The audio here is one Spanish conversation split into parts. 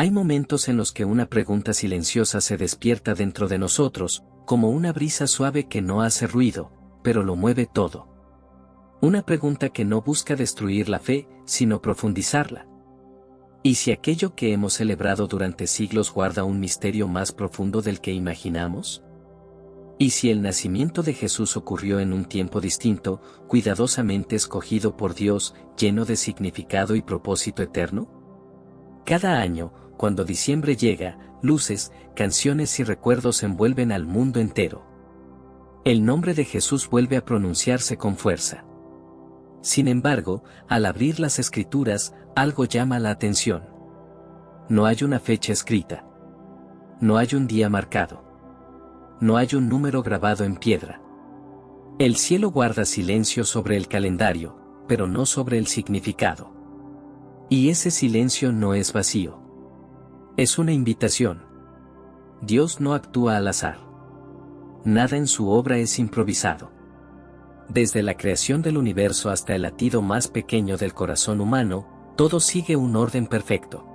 Hay momentos en los que una pregunta silenciosa se despierta dentro de nosotros, como una brisa suave que no hace ruido, pero lo mueve todo. Una pregunta que no busca destruir la fe, sino profundizarla. ¿Y si aquello que hemos celebrado durante siglos guarda un misterio más profundo del que imaginamos? ¿Y si el nacimiento de Jesús ocurrió en un tiempo distinto, cuidadosamente escogido por Dios, lleno de significado y propósito eterno? Cada año, cuando diciembre llega, luces, canciones y recuerdos envuelven al mundo entero. El nombre de Jesús vuelve a pronunciarse con fuerza. Sin embargo, al abrir las Escrituras, algo llama la atención. No hay una fecha escrita. No hay un día marcado. No hay un número grabado en piedra. El cielo guarda silencio sobre el calendario, pero no sobre el significado. Y ese silencio no es vacío. Es una invitación. Dios no actúa al azar. Nada en su obra es improvisado. Desde la creación del universo hasta el latido más pequeño del corazón humano, todo sigue un orden perfecto.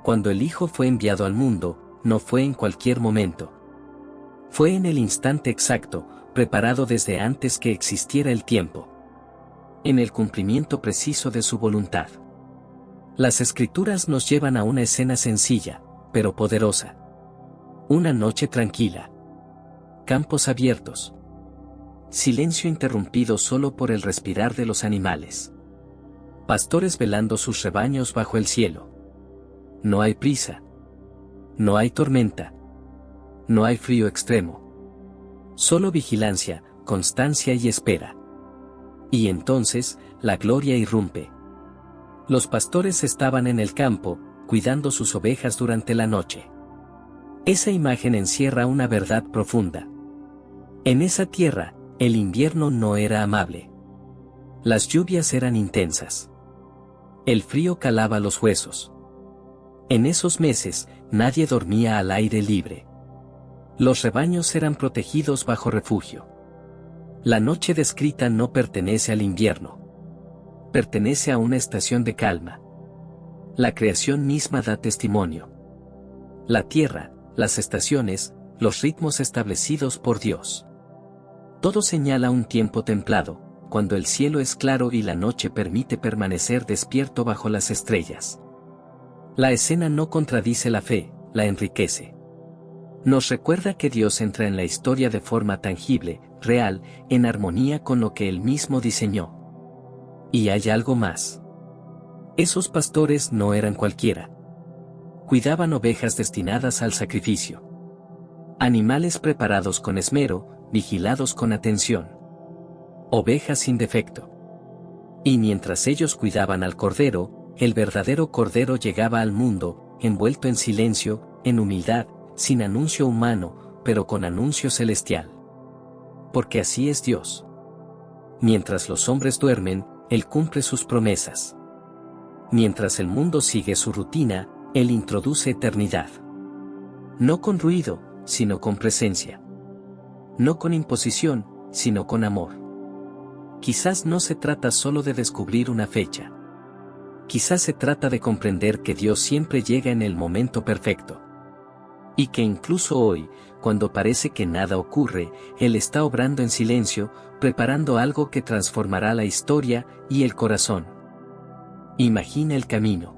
Cuando el Hijo fue enviado al mundo, no fue en cualquier momento. Fue en el instante exacto, preparado desde antes que existiera el tiempo. En el cumplimiento preciso de su voluntad. Las Escrituras nos llevan a una escena sencilla, pero poderosa. Una noche tranquila. Campos abiertos. Silencio interrumpido solo por el respirar de los animales. Pastores velando sus rebaños bajo el cielo. No hay prisa. No hay tormenta. No hay frío extremo. Solo vigilancia, constancia y espera. Y entonces, la gloria irrumpe. Los pastores estaban en el campo, cuidando sus ovejas durante la noche. Esa imagen encierra una verdad profunda. En esa tierra, el invierno no era amable. Las lluvias eran intensas. El frío calaba los huesos. En esos meses, nadie dormía al aire libre. Los rebaños eran protegidos bajo refugio. La noche descrita no pertenece al invierno. Pertenece a una estación de calma. La creación misma da testimonio. La tierra, las estaciones, los ritmos establecidos por Dios. Todo señala un tiempo templado, cuando el cielo es claro y la noche permite permanecer despierto bajo las estrellas. La escena no contradice la fe, la enriquece. Nos recuerda que Dios entra en la historia de forma tangible, real, en armonía con lo que Él mismo diseñó. Y hay algo más. Esos pastores no eran cualquiera. Cuidaban ovejas destinadas al sacrificio. Animales preparados con esmero, vigilados con atención. Ovejas sin defecto. Y mientras ellos cuidaban al Cordero, el verdadero Cordero llegaba al mundo, envuelto en silencio, en humildad, sin anuncio humano, pero con anuncio celestial. Porque así es Dios. Mientras los hombres duermen, Él cumple sus promesas. Mientras el mundo sigue su rutina, Él introduce eternidad. No con ruido, sino con presencia. No con imposición, sino con amor. Quizás no se trata solo de descubrir una fecha. Quizás se trata de comprender que Dios siempre llega en el momento perfecto. Y que incluso hoy, cuando parece que nada ocurre, Él está obrando en silencio, preparando algo que transformará la historia y el corazón. Imagina el camino.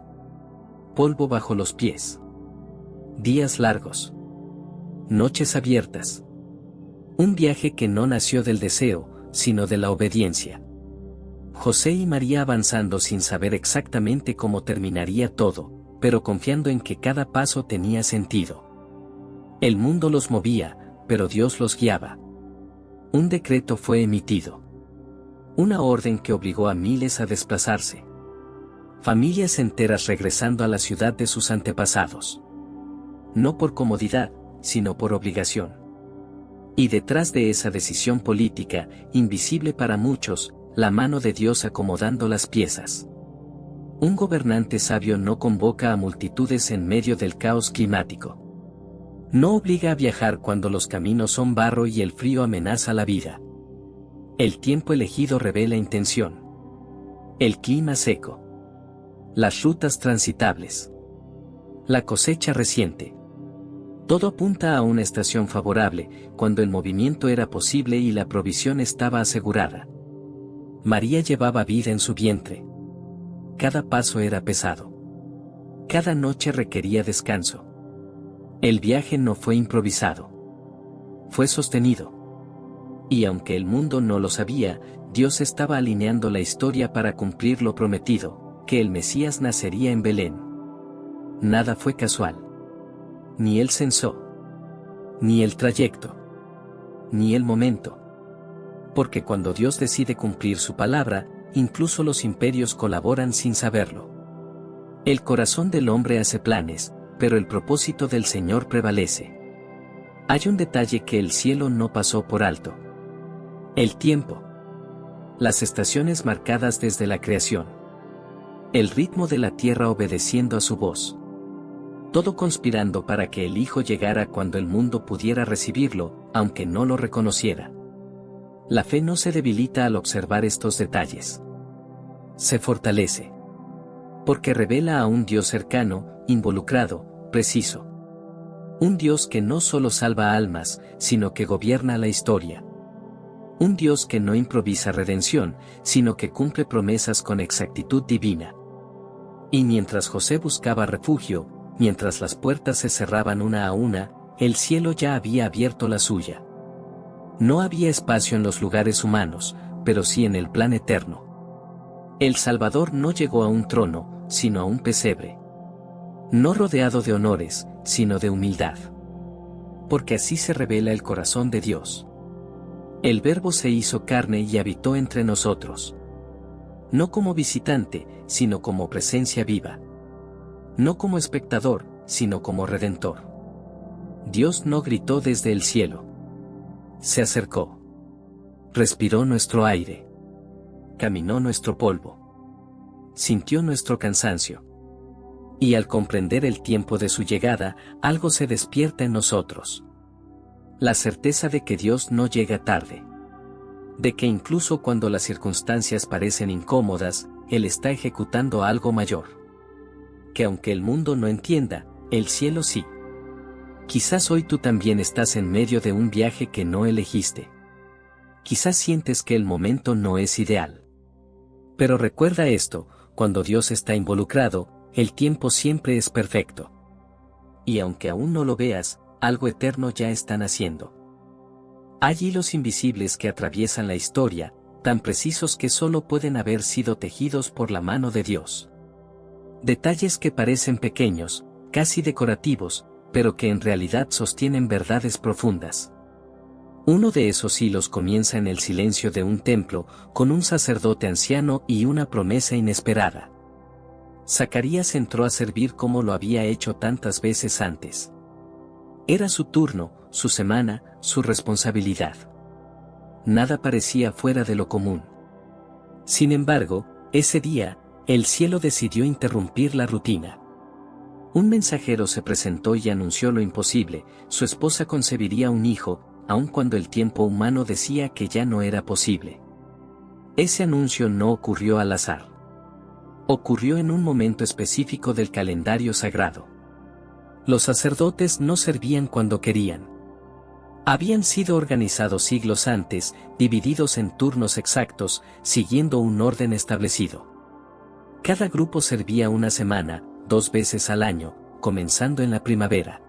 Polvo bajo los pies. Días largos. Noches abiertas. Un viaje que no nació del deseo, sino de la obediencia. José y María avanzando sin saber exactamente cómo terminaría todo, pero confiando en que cada paso tenía sentido. El mundo los movía, pero Dios los guiaba. Un decreto fue emitido. Una orden que obligó a miles a desplazarse. Familias enteras regresando a la ciudad de sus antepasados. No por comodidad, sino por obligación. Y detrás de esa decisión política, invisible para muchos, la mano de Dios acomodando las piezas. Un gobernante sabio no convoca a multitudes en medio del caos climático. No obliga a viajar cuando los caminos son barro y el frío amenaza la vida. El tiempo elegido revela intención. El clima seco. Las rutas transitables. La cosecha reciente. Todo apunta a una estación favorable, cuando el movimiento era posible y la provisión estaba asegurada. María llevaba vida en su vientre. Cada paso era pesado. Cada noche requería descanso. El viaje no fue improvisado. Fue sostenido. Y aunque el mundo no lo sabía, Dios estaba alineando la historia para cumplir lo prometido, que el Mesías nacería en Belén. Nada fue casual. Ni el censo. Ni el trayecto. Ni el momento. Porque cuando Dios decide cumplir su palabra, incluso los imperios colaboran sin saberlo. El corazón del hombre hace planes, pero el propósito del Señor prevalece. Hay un detalle que el cielo no pasó por alto. El tiempo. Las estaciones marcadas desde la creación. El ritmo de la tierra obedeciendo a su voz. Todo conspirando para que el Hijo llegara cuando el mundo pudiera recibirlo, aunque no lo reconociera. La fe no se debilita al observar estos detalles. Se fortalece. Porque revela a un Dios cercano, involucrado, preciso. Un Dios que no solo salva almas, sino que gobierna la historia. Un Dios que no improvisa redención, sino que cumple promesas con exactitud divina. Y mientras José buscaba refugio, mientras las puertas se cerraban una a una, el cielo ya había abierto la suya. No había espacio en los lugares humanos, pero sí en el plan eterno. El Salvador no llegó a un trono, sino a un pesebre. No rodeado de honores, sino de humildad. Porque así se revela el corazón de Dios. El Verbo se hizo carne y habitó entre nosotros. No como visitante, sino como presencia viva. No como espectador, sino como redentor. Dios no gritó desde el cielo. Se acercó. Respiró nuestro aire. Caminó nuestro polvo. Sintió nuestro cansancio. Y al comprender el tiempo de su llegada, algo se despierta en nosotros. La certeza de que Dios no llega tarde. De que incluso cuando las circunstancias parecen incómodas, Él está ejecutando algo mayor. Que aunque el mundo no entienda, el cielo sí. Quizás hoy tú también estás en medio de un viaje que no elegiste. Quizás sientes que el momento no es ideal. Pero recuerda esto, cuando Dios está involucrado, el tiempo siempre es perfecto. Y aunque aún no lo veas, algo eterno ya están haciendo. Hay hilos invisibles que atraviesan la historia, tan precisos que solo pueden haber sido tejidos por la mano de Dios. Detalles que parecen pequeños, casi decorativos, pero que en realidad sostienen verdades profundas. Uno de esos hilos comienza en el silencio de un templo, con un sacerdote anciano y una promesa inesperada. Zacarías entró a servir como lo había hecho tantas veces antes. Era su turno, su semana, su responsabilidad. Nada parecía fuera de lo común. Sin embargo, ese día, el cielo decidió interrumpir la rutina. Un mensajero se presentó y anunció lo imposible: su esposa concebiría un hijo, aun cuando el tiempo humano decía que ya no era posible. Ese anuncio no ocurrió al azar. Ocurrió en un momento específico del calendario sagrado. Los sacerdotes no servían cuando querían. Habían sido organizados siglos antes, divididos en turnos exactos, siguiendo un orden establecido. Cada grupo servía una semana, 2 veces al año, comenzando en la primavera.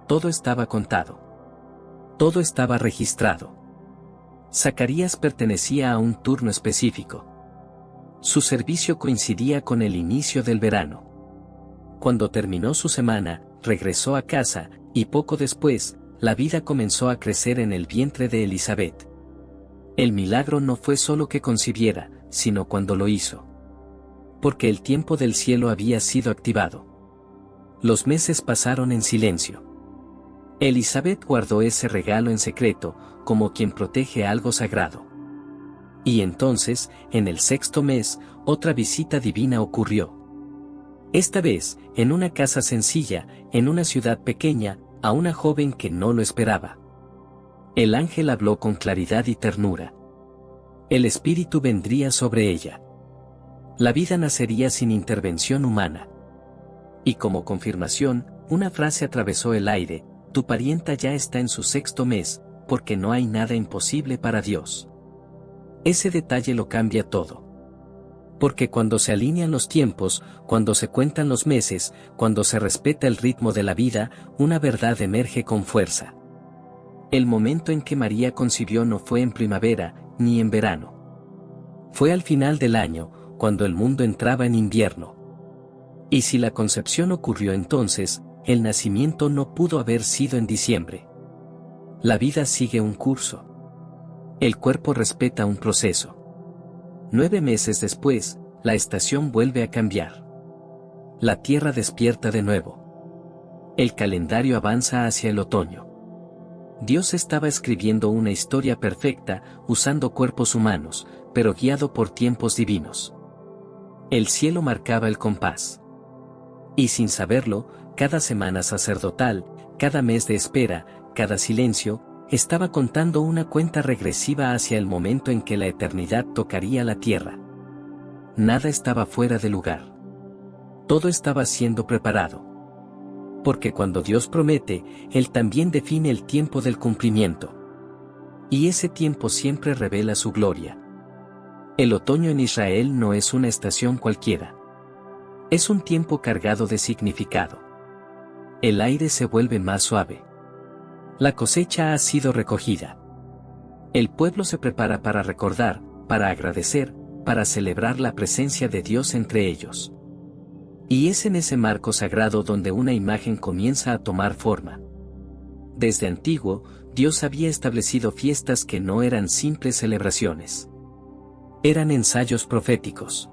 Todo estaba contado. Todo estaba registrado. Zacarías pertenecía a un turno específico. Su servicio coincidía con el inicio del verano. Cuando terminó su semana, regresó a casa, y poco después, la vida comenzó a crecer en el vientre de Elizabeth. El milagro no fue solo que concibiera, sino cuando lo hizo. Porque el tiempo del cielo había sido activado. Los meses pasaron en silencio. Elizabeth guardó ese regalo en secreto, como quien protege algo sagrado. Y entonces, en el 6º mes, otra visita divina ocurrió. Esta vez, en una casa sencilla, en una ciudad pequeña, a una joven que no lo esperaba. El ángel habló con claridad y ternura. El Espíritu vendría sobre ella. La vida nacería sin intervención humana. Y como confirmación, una frase atravesó el aire: tu parienta ya está en su 6º mes, porque no hay nada imposible para Dios. Ese detalle lo cambia todo. Porque cuando se alinean los tiempos, cuando se cuentan los meses, cuando se respeta el ritmo de la vida, una verdad emerge con fuerza. El momento en que María concibió no fue en primavera, ni en verano. Fue al final del año, cuando el mundo entraba en invierno. Y si la concepción ocurrió entonces, el nacimiento no pudo haber sido en diciembre. La vida sigue un curso. El cuerpo respeta un proceso. 9 meses después, la estación vuelve a cambiar. La tierra despierta de nuevo. El calendario avanza hacia el otoño. Dios estaba escribiendo una historia perfecta, usando cuerpos humanos, pero guiado por tiempos divinos. El cielo marcaba el compás. Y sin saberlo, cada semana sacerdotal, cada mes de espera, cada silencio, estaba contando una cuenta regresiva hacia el momento en que la eternidad tocaría la tierra. Nada estaba fuera de lugar. Todo estaba siendo preparado. Porque cuando Dios promete, Él también define el tiempo del cumplimiento. Y ese tiempo siempre revela su gloria. El otoño en Israel no es una estación cualquiera. Es un tiempo cargado de significado. El aire se vuelve más suave. La cosecha ha sido recogida. El pueblo se prepara para recordar, para agradecer, para celebrar la presencia de Dios entre ellos. Y es en ese marco sagrado donde una imagen comienza a tomar forma. Desde antiguo, Dios había establecido fiestas que no eran simples celebraciones. Eran ensayos proféticos.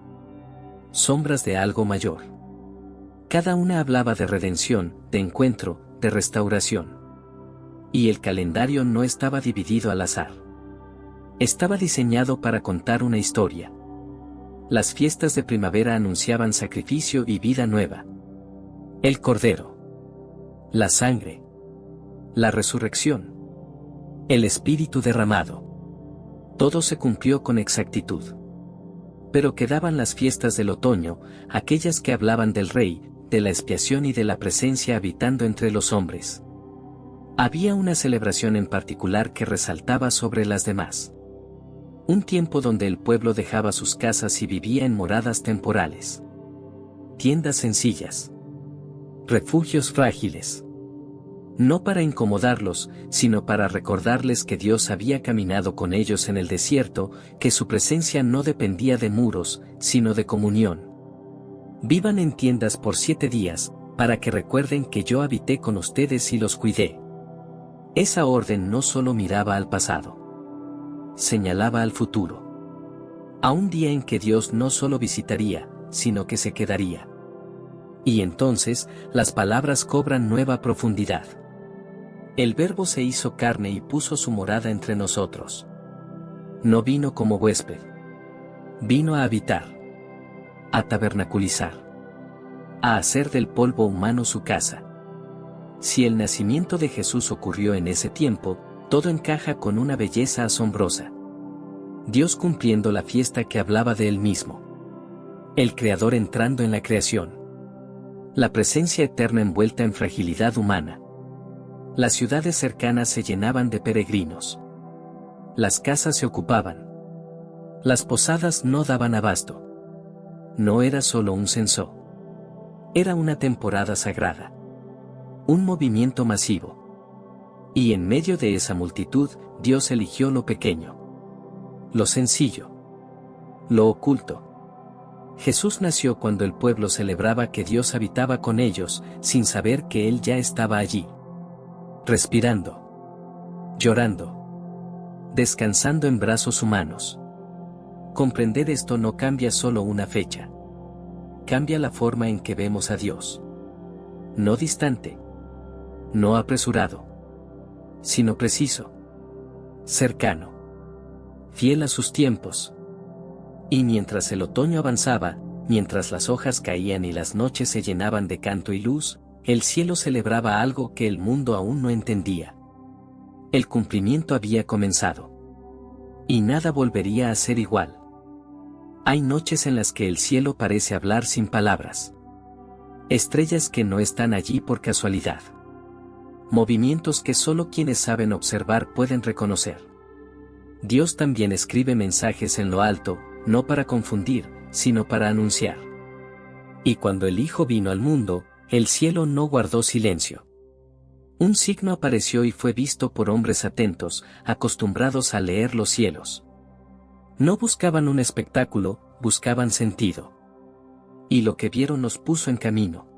Sombras de algo mayor. Cada una hablaba de redención, de encuentro, de restauración. Y el calendario no estaba dividido al azar. Estaba diseñado para contar una historia. Las fiestas de primavera anunciaban sacrificio y vida nueva. El cordero. La sangre. La resurrección. El espíritu derramado. Todo se cumplió con exactitud. Pero quedaban las fiestas del otoño, aquellas que hablaban del Rey, de la expiación y de la presencia habitando entre los hombres. Había una celebración en particular que resaltaba sobre las demás. Un tiempo donde el pueblo dejaba sus casas y vivía en moradas temporales. Tiendas sencillas. Refugios frágiles. No para incomodarlos, sino para recordarles que Dios había caminado con ellos en el desierto, que su presencia no dependía de muros, sino de comunión. Vivan en tiendas por 7 días, para que recuerden que yo habité con ustedes y los cuidé. Esa orden no solo miraba al pasado. Señalaba al futuro. A un día en que Dios no solo visitaría, sino que se quedaría. Y entonces, las palabras cobran nueva profundidad. El Verbo se hizo carne y puso su morada entre nosotros. No vino como huésped. Vino a habitar. A tabernaculizar. A hacer del polvo humano su casa. Si el nacimiento de Jesús ocurrió en ese tiempo, todo encaja con una belleza asombrosa. Dios cumpliendo la fiesta que hablaba de Él mismo. El Creador entrando en la creación. La presencia eterna envuelta en fragilidad humana. Las ciudades cercanas se llenaban de peregrinos. Las casas se ocupaban. Las posadas no daban abasto. No era solo un censo. Era una temporada sagrada. Un movimiento masivo. Y en medio de esa multitud, Dios eligió lo pequeño. Lo sencillo. Lo oculto. Jesús nació cuando el pueblo celebraba que Dios habitaba con ellos, sin saber que Él ya estaba allí. Respirando. Llorando. Descansando en brazos humanos. Comprender esto no cambia solo una fecha. Cambia la forma en que vemos a Dios. No distante. No apresurado. Sino preciso. Cercano. Fiel a sus tiempos. Y mientras el otoño avanzaba, mientras las hojas caían y las noches se llenaban de canto y luz, el cielo celebraba algo que el mundo aún no entendía. El cumplimiento había comenzado. Y nada volvería a ser igual. Hay noches en las que el cielo parece hablar sin palabras. Estrellas que no están allí por casualidad. Movimientos que solo quienes saben observar pueden reconocer. Dios también escribe mensajes en lo alto, no para confundir, sino para anunciar. Y cuando el Hijo vino al mundo, el cielo no guardó silencio. Un signo apareció y fue visto por hombres atentos, acostumbrados a leer los cielos. No buscaban un espectáculo, buscaban sentido. Y lo que vieron nos puso en camino.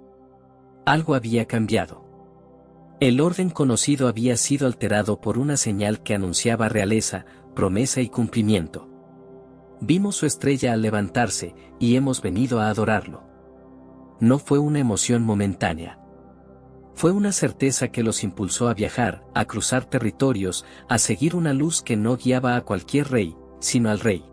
Algo había cambiado. El orden conocido había sido alterado por una señal que anunciaba realeza, promesa y cumplimiento. Vimos su estrella al levantarse, y hemos venido a adorarlo. No fue una emoción momentánea. Fue una certeza que los impulsó a viajar, a cruzar territorios, a seguir una luz que no guiaba a cualquier rey, sino al Rey.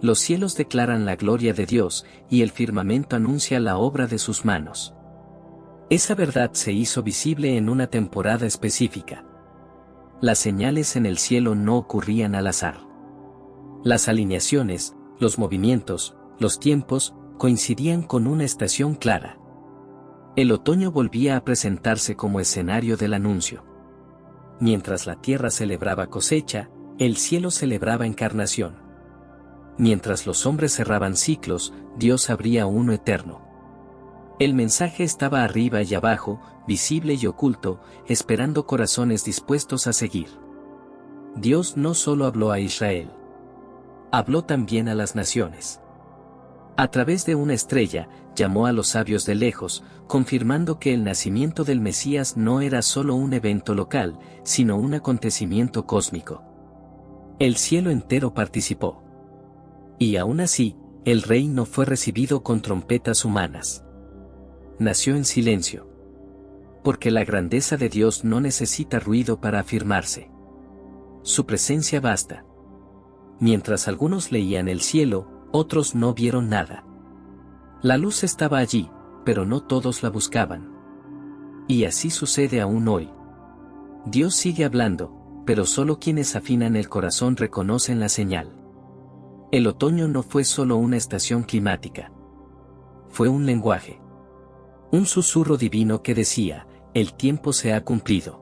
Los cielos declaran la gloria de Dios, y el firmamento anuncia la obra de sus manos. Esa verdad se hizo visible en una temporada específica. Las señales en el cielo no ocurrían al azar. Las alineaciones, los movimientos, los tiempos, coincidían con una estación clara. El otoño volvía a presentarse como escenario del anuncio. Mientras la tierra celebraba cosecha, el cielo celebraba encarnación. Mientras los hombres cerraban ciclos, Dios abría uno eterno. El mensaje estaba arriba y abajo, visible y oculto, esperando corazones dispuestos a seguir. Dios no solo habló a Israel. Habló también a las naciones. A través de una estrella, llamó a los sabios de lejos, confirmando que el nacimiento del Mesías no era solo un evento local, sino un acontecimiento cósmico. El cielo entero participó. Y aún así, el rey no fue recibido con trompetas humanas. Nació en silencio. Porque la grandeza de Dios no necesita ruido para afirmarse. Su presencia basta. Mientras algunos leían el cielo, otros no vieron nada. La luz estaba allí, pero no todos la buscaban. Y así sucede aún hoy. Dios sigue hablando, pero solo quienes afinan el corazón reconocen la señal. El otoño no fue solo una estación climática. Fue un lenguaje. Un susurro divino que decía, el tiempo se ha cumplido.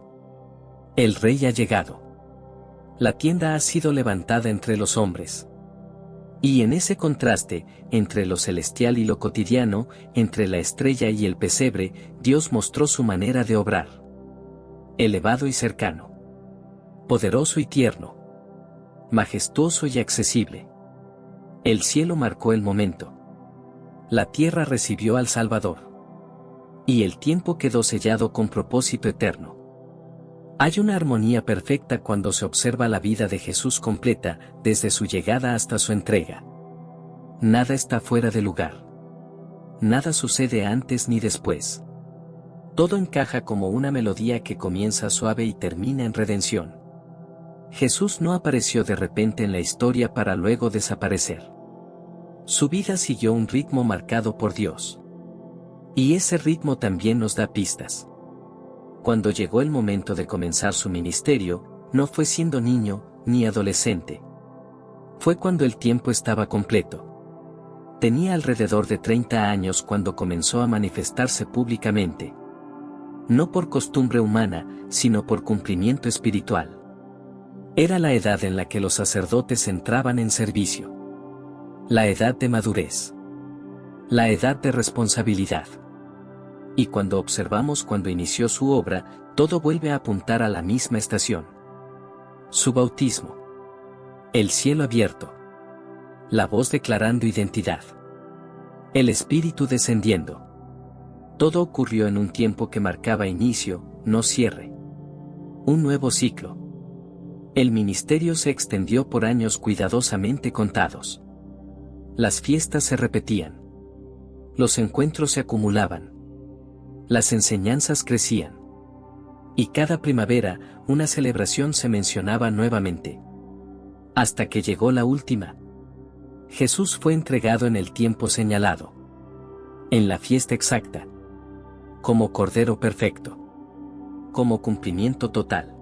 El rey ha llegado. La tienda ha sido levantada entre los hombres. Y en ese contraste, entre lo celestial y lo cotidiano, entre la estrella y el pesebre, Dios mostró su manera de obrar. Elevado y cercano. Poderoso y tierno. Majestuoso y accesible. El cielo marcó el momento. La tierra recibió al Salvador. Y el tiempo quedó sellado con propósito eterno. Hay una armonía perfecta cuando se observa la vida de Jesús completa, desde su llegada hasta su entrega. Nada está fuera de lugar. Nada sucede antes ni después. Todo encaja como una melodía que comienza suave y termina en redención. Jesús no apareció de repente en la historia para luego desaparecer. Su vida siguió un ritmo marcado por Dios. Y ese ritmo también nos da pistas. Cuando llegó el momento de comenzar su ministerio, no fue siendo niño, ni adolescente. Fue cuando el tiempo estaba completo. Tenía alrededor de 30 años cuando comenzó a manifestarse públicamente. No por costumbre humana, sino por cumplimiento espiritual. Era la edad en la que los sacerdotes entraban en servicio. La edad de madurez. La edad de responsabilidad. Y cuando observamos cuando inició su obra, todo vuelve a apuntar a la misma estación. Su bautismo. El cielo abierto. La voz declarando identidad. El Espíritu descendiendo. Todo ocurrió en un tiempo que marcaba inicio, no cierre. Un nuevo ciclo. El ministerio se extendió por años cuidadosamente contados. Las fiestas se repetían. Los encuentros se acumulaban. Las enseñanzas crecían. Y cada primavera, una celebración se mencionaba nuevamente. Hasta que llegó la última. Jesús fue entregado en el tiempo señalado. En la fiesta exacta. Como Cordero perfecto. Como cumplimiento total.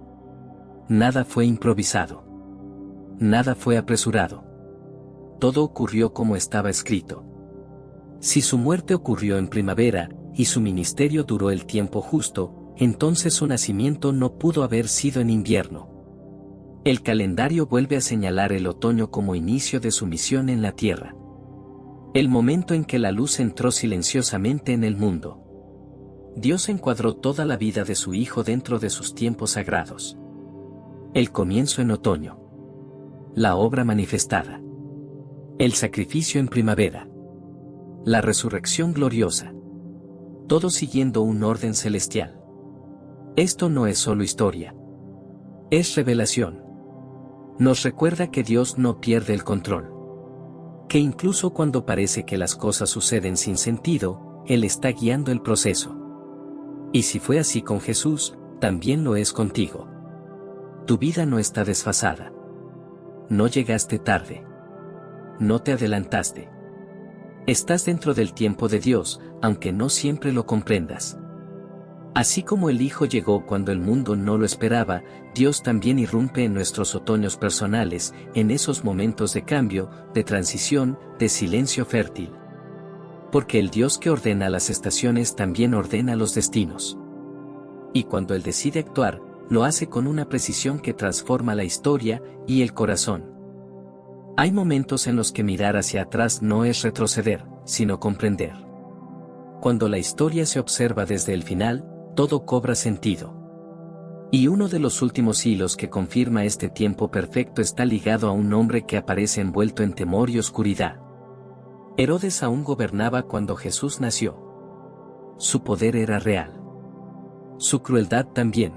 Nada fue improvisado. Nada fue apresurado. Todo ocurrió como estaba escrito. Si su muerte ocurrió en primavera, y su ministerio duró el tiempo justo, entonces su nacimiento no pudo haber sido en invierno. El calendario vuelve a señalar el otoño como inicio de su misión en la tierra. El momento en que la luz entró silenciosamente en el mundo. Dios encuadró toda la vida de su Hijo dentro de sus tiempos sagrados. El comienzo en otoño. La obra manifestada. El sacrificio en primavera. La resurrección gloriosa. Todo siguiendo un orden celestial. Esto no es solo historia. Es revelación. Nos recuerda que Dios no pierde el control. Que incluso cuando parece que las cosas suceden sin sentido, Él está guiando el proceso. Y si fue así con Jesús, también lo es contigo. Tu vida no está desfasada. No llegaste tarde. No te adelantaste. Estás dentro del tiempo de Dios, aunque no siempre lo comprendas. Así como el Hijo llegó cuando el mundo no lo esperaba, Dios también irrumpe en nuestros otoños personales, en esos momentos de cambio, de transición, de silencio fértil. Porque el Dios que ordena las estaciones también ordena los destinos. Y cuando Él decide actuar, lo hace con una precisión que transforma la historia y el corazón. Hay momentos en los que mirar hacia atrás no es retroceder, sino comprender. Cuando la historia se observa desde el final, todo cobra sentido. Y uno de los últimos hilos que confirma este tiempo perfecto está ligado a un hombre que aparece envuelto en temor y oscuridad. Herodes aún gobernaba cuando Jesús nació. Su poder era real. Su crueldad también.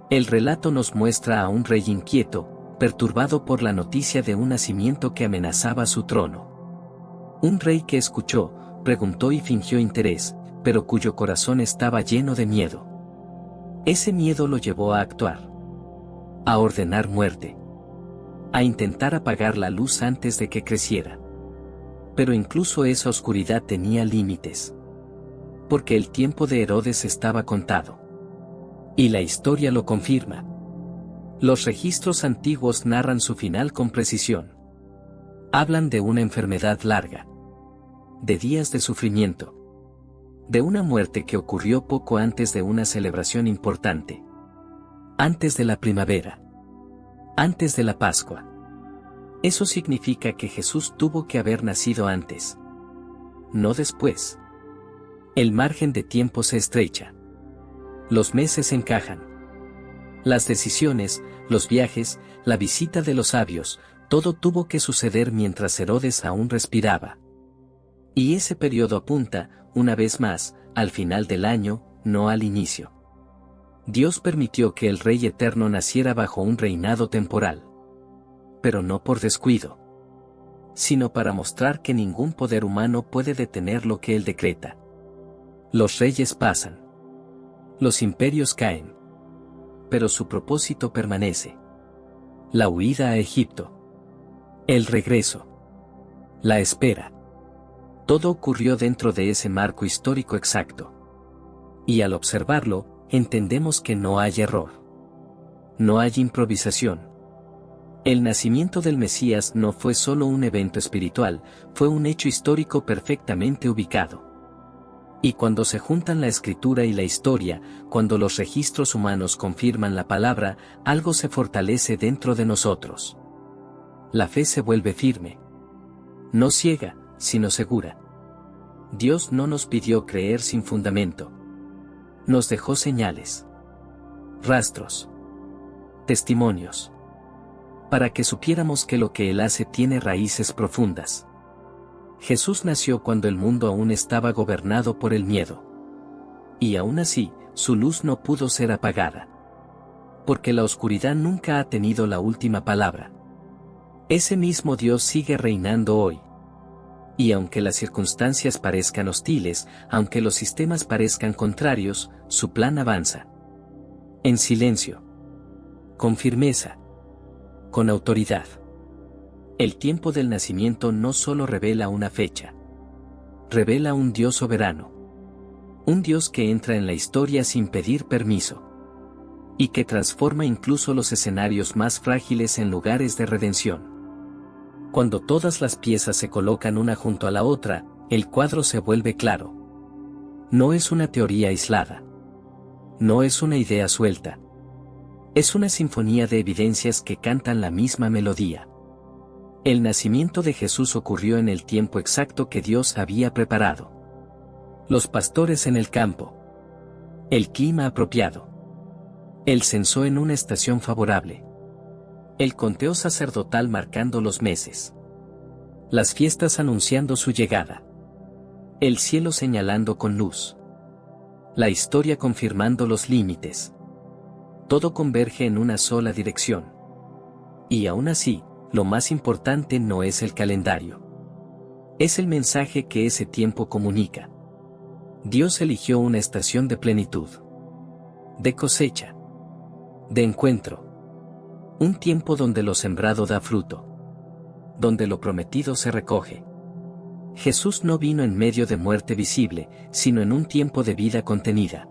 El relato nos muestra a un rey inquieto, perturbado por la noticia de un nacimiento que amenazaba su trono. Un rey que escuchó, preguntó y fingió interés, pero cuyo corazón estaba lleno de miedo. Ese miedo lo llevó a actuar. A ordenar muerte. A intentar apagar la luz antes de que creciera. Pero incluso esa oscuridad tenía límites. Porque el tiempo de Herodes estaba contado. Y la historia lo confirma. Los registros antiguos narran su final con precisión. Hablan de una enfermedad larga. De días de sufrimiento. De una muerte que ocurrió poco antes de una celebración importante. Antes de la primavera. Antes de la Pascua. Eso significa que Jesús tuvo que haber nacido antes. No después. El margen de tiempo se estrecha. Los meses encajan. Las decisiones, los viajes, la visita de los sabios, todo tuvo que suceder mientras Herodes aún respiraba. Y ese periodo apunta, una vez más, al final del año, no al inicio. Dios permitió que el Rey Eterno naciera bajo un reinado temporal. Pero no por descuido, sino para mostrar que ningún poder humano puede detener lo que Él decreta. Los reyes pasan. Los imperios caen. Pero su propósito permanece. La huida a Egipto. El regreso. La espera. Todo ocurrió dentro de ese marco histórico exacto. Y al observarlo, entendemos que no hay error. No hay improvisación. El nacimiento del Mesías no fue solo un evento espiritual, fue un hecho histórico perfectamente ubicado. Y cuando se juntan la escritura y la historia, cuando los registros humanos confirman la palabra, algo se fortalece dentro de nosotros. La fe se vuelve firme. No ciega, sino segura. Dios no nos pidió creer sin fundamento. Nos dejó señales. Rastros. Testimonios. Para que supiéramos que lo que Él hace tiene raíces profundas. Jesús nació cuando el mundo aún estaba gobernado por el miedo. Y aún así, su luz no pudo ser apagada. Porque la oscuridad nunca ha tenido la última palabra. Ese mismo Dios sigue reinando hoy. Y aunque las circunstancias parezcan hostiles, aunque los sistemas parezcan contrarios, su plan avanza. En silencio. Con firmeza. Con autoridad. El tiempo del nacimiento no solo revela una fecha. Revela un Dios soberano. Un Dios que entra en la historia sin pedir permiso. Y que transforma incluso los escenarios más frágiles en lugares de redención. Cuando todas las piezas se colocan una junto a la otra, el cuadro se vuelve claro. No es una teoría aislada. No es una idea suelta. Es una sinfonía de evidencias que cantan la misma melodía. El nacimiento de Jesús ocurrió en el tiempo exacto que Dios había preparado. Los pastores en el campo. El clima apropiado. El censo en una estación favorable. El conteo sacerdotal marcando los meses. Las fiestas anunciando su llegada. El cielo señalando con luz. La historia confirmando los límites. Todo converge en una sola dirección. Y aún así, lo más importante no es el calendario. Es el mensaje que ese tiempo comunica. Dios eligió una estación de plenitud. De cosecha. De encuentro. Un tiempo donde lo sembrado da fruto. Donde lo prometido se recoge. Jesús no vino en medio de muerte visible, sino en un tiempo de vida contenida.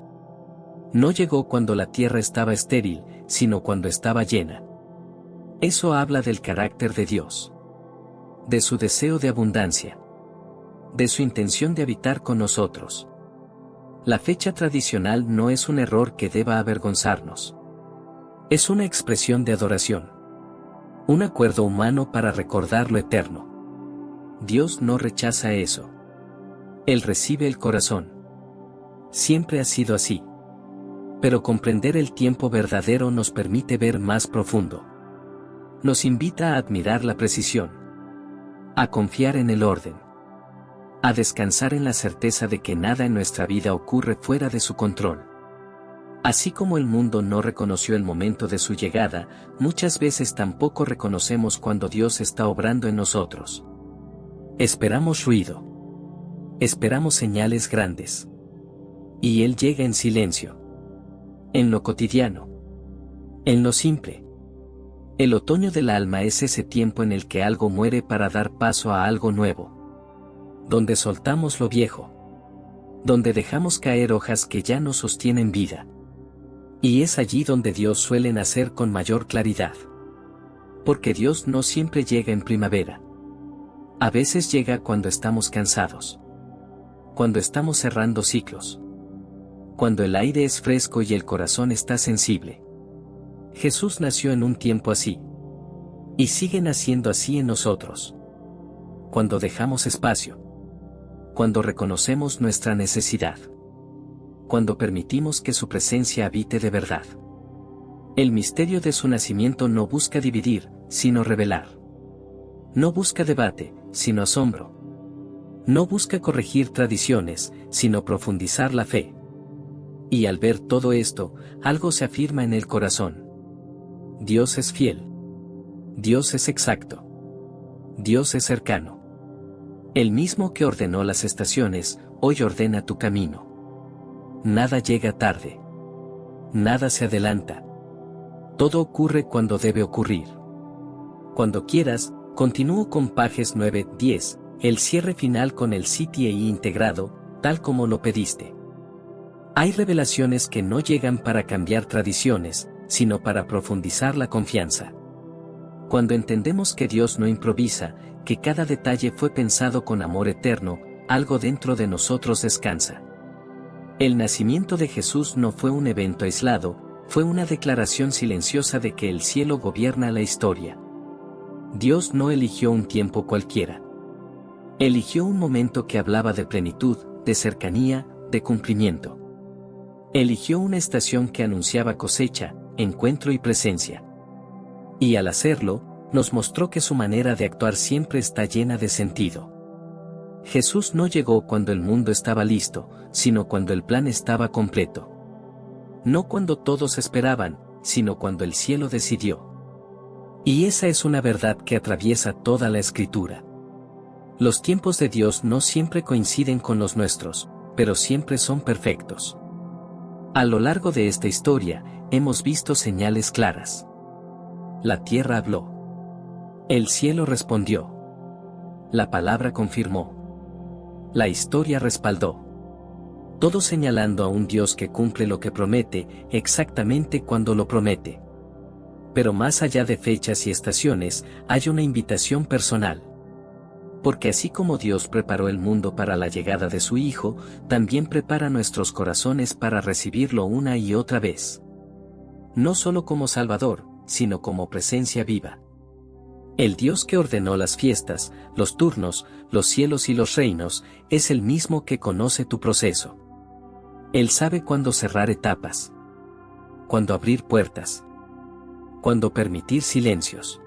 No llegó cuando la tierra estaba estéril, sino cuando estaba llena. Eso habla del carácter de Dios. De su deseo de abundancia. De su intención de habitar con nosotros. La fecha tradicional no es un error que deba avergonzarnos. Es una expresión de adoración. Un acuerdo humano para recordar lo eterno. Dios no rechaza eso. Él recibe el corazón. Siempre ha sido así. Pero comprender el tiempo verdadero nos permite ver más profundo. Nos invita a admirar la precisión. A confiar en el orden. A descansar en la certeza de que nada en nuestra vida ocurre fuera de su control. Así como el mundo no reconoció el momento de su llegada, muchas veces tampoco reconocemos cuando Dios está obrando en nosotros. Esperamos ruido. Esperamos señales grandes. Y Él llega en silencio. En lo cotidiano. En lo simple. El otoño del alma es ese tiempo en el que algo muere para dar paso a algo nuevo. Donde soltamos lo viejo. Donde dejamos caer hojas que ya no sostienen vida. Y es allí donde Dios suele nacer con mayor claridad. Porque Dios no siempre llega en primavera. A veces llega cuando estamos cansados. Cuando estamos cerrando ciclos. Cuando el aire es fresco y el corazón está sensible. Jesús nació en un tiempo así. Y sigue naciendo así en nosotros. Cuando dejamos espacio. Cuando reconocemos nuestra necesidad. Cuando permitimos que su presencia habite de verdad. El misterio de su nacimiento no busca dividir, sino revelar. No busca debate, sino asombro. No busca corregir tradiciones, sino profundizar la fe. Y al ver todo esto, algo se afirma en el corazón. Dios es fiel. Dios es exacto. Dios es cercano. El mismo que ordenó las estaciones, hoy ordena tu camino. Nada llega tarde. Nada se adelanta. Todo ocurre cuando debe ocurrir. Cuando quieras, continúo con Pages 9-10, el cierre final con el CTI integrado, tal como lo pediste. Hay revelaciones que no llegan para cambiar tradiciones, sino para profundizar la confianza. Cuando entendemos que Dios no improvisa, que cada detalle fue pensado con amor eterno, algo dentro de nosotros descansa. El nacimiento de Jesús no fue un evento aislado, fue una declaración silenciosa de que el cielo gobierna la historia. Dios no eligió un tiempo cualquiera. Eligió un momento que hablaba de plenitud, de cercanía, de cumplimiento. Eligió una estación que anunciaba cosecha, encuentro y presencia. Y al hacerlo, nos mostró que su manera de actuar siempre está llena de sentido. Jesús no llegó cuando el mundo estaba listo, sino cuando el plan estaba completo. No cuando todos esperaban, sino cuando el cielo decidió. Y esa es una verdad que atraviesa toda la Escritura. Los tiempos de Dios no siempre coinciden con los nuestros, pero siempre son perfectos. A lo largo de esta historia, hemos visto señales claras. La tierra habló. El cielo respondió. La palabra confirmó. La historia respaldó. Todo señalando a un Dios que cumple lo que promete, exactamente cuando lo promete. Pero más allá de fechas y estaciones, hay una invitación personal. Porque así como Dios preparó el mundo para la llegada de su Hijo, también prepara nuestros corazones para recibirlo una y otra vez. No solo como Salvador, sino como presencia viva. El Dios que ordenó las fiestas, los turnos, los cielos y los reinos, es el mismo que conoce tu proceso. Él sabe cuándo cerrar etapas, cuándo abrir puertas, cuándo permitir silencios,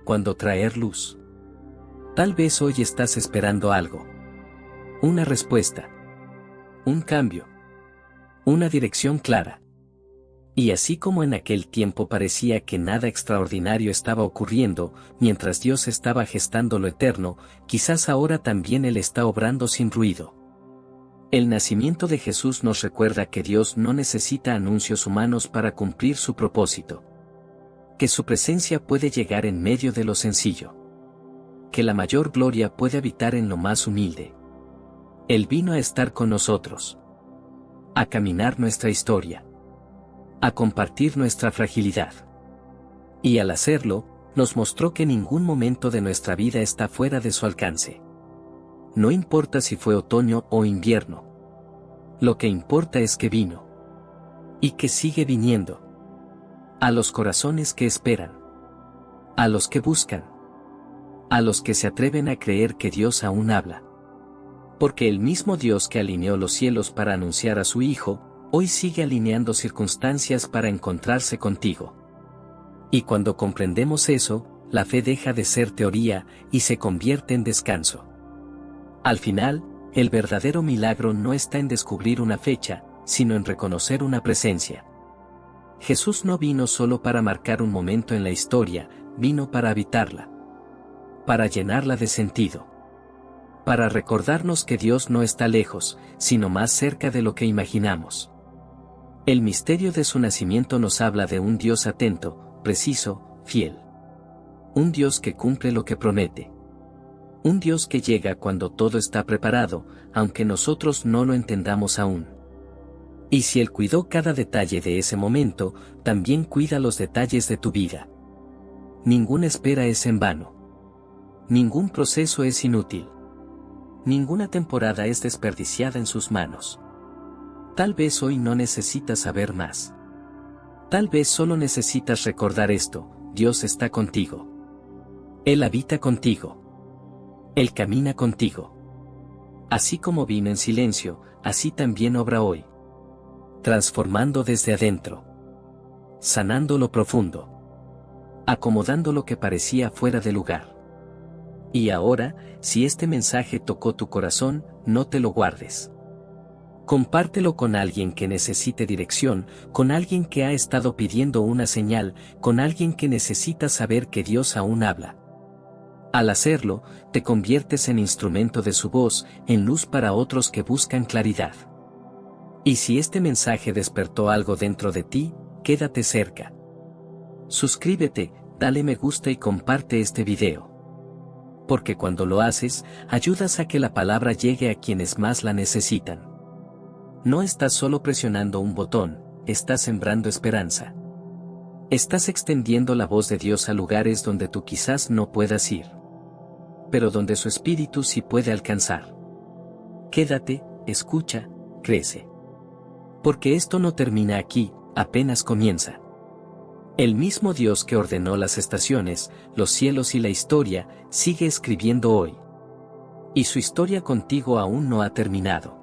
cuándo traer luz. Tal vez hoy estás esperando algo. Una respuesta. Un cambio. Una dirección clara. Y así como en aquel tiempo parecía que nada extraordinario estaba ocurriendo, mientras Dios estaba gestando lo eterno, quizás ahora también Él está obrando sin ruido. El nacimiento de Jesús nos recuerda que Dios no necesita anuncios humanos para cumplir su propósito. Que su presencia puede llegar en medio de lo sencillo. Que la mayor gloria puede habitar en lo más humilde. Él vino a estar con nosotros. A caminar nuestra historia. A compartir nuestra fragilidad. Y al hacerlo, nos mostró que ningún momento de nuestra vida está fuera de su alcance. No importa si fue otoño o invierno. Lo que importa es que vino. Y que sigue viniendo. A los corazones que esperan. A los que buscan. A los que se atreven a creer que Dios aún habla. Porque el mismo Dios que alineó los cielos para anunciar a su Hijo, hoy sigue alineando circunstancias para encontrarse contigo. Y cuando comprendemos eso, la fe deja de ser teoría y se convierte en descanso. Al final, el verdadero milagro no está en descubrir una fecha, sino en reconocer una presencia. Jesús no vino solo para marcar un momento en la historia, vino para habitarla. Para llenarla de sentido. Para recordarnos que Dios no está lejos, sino más cerca de lo que imaginamos. El misterio de su nacimiento nos habla de un Dios atento, preciso, fiel. Un Dios que cumple lo que promete. Un Dios que llega cuando todo está preparado, aunque nosotros no lo entendamos aún. Y si Él cuidó cada detalle de ese momento, también cuida los detalles de tu vida. Ninguna espera es en vano. Ningún proceso es inútil. Ninguna temporada es desperdiciada en sus manos. Tal vez hoy no necesitas saber más. Tal vez solo necesitas recordar esto: Dios está contigo. Él habita contigo. Él camina contigo. Así como vino en silencio, así también obra hoy. Transformando desde adentro. Sanando lo profundo. Acomodando lo que parecía fuera de lugar. Y ahora, si este mensaje tocó tu corazón, no te lo guardes. Compártelo con alguien que necesite dirección, con alguien que ha estado pidiendo una señal, con alguien que necesita saber que Dios aún habla. Al hacerlo, te conviertes en instrumento de su voz, en luz para otros que buscan claridad. Y si este mensaje despertó algo dentro de ti, quédate cerca. Suscríbete, dale me gusta y comparte este video. Porque cuando lo haces, ayudas a que la palabra llegue a quienes más la necesitan. No estás solo presionando un botón, estás sembrando esperanza. Estás extendiendo la voz de Dios a lugares donde tú quizás no puedas ir. Pero donde su espíritu sí puede alcanzar. Quédate, escucha, crece. Porque esto no termina aquí, apenas comienza. El mismo Dios que ordenó las estaciones, los cielos y la historia, sigue escribiendo hoy. Y su historia contigo aún no ha terminado.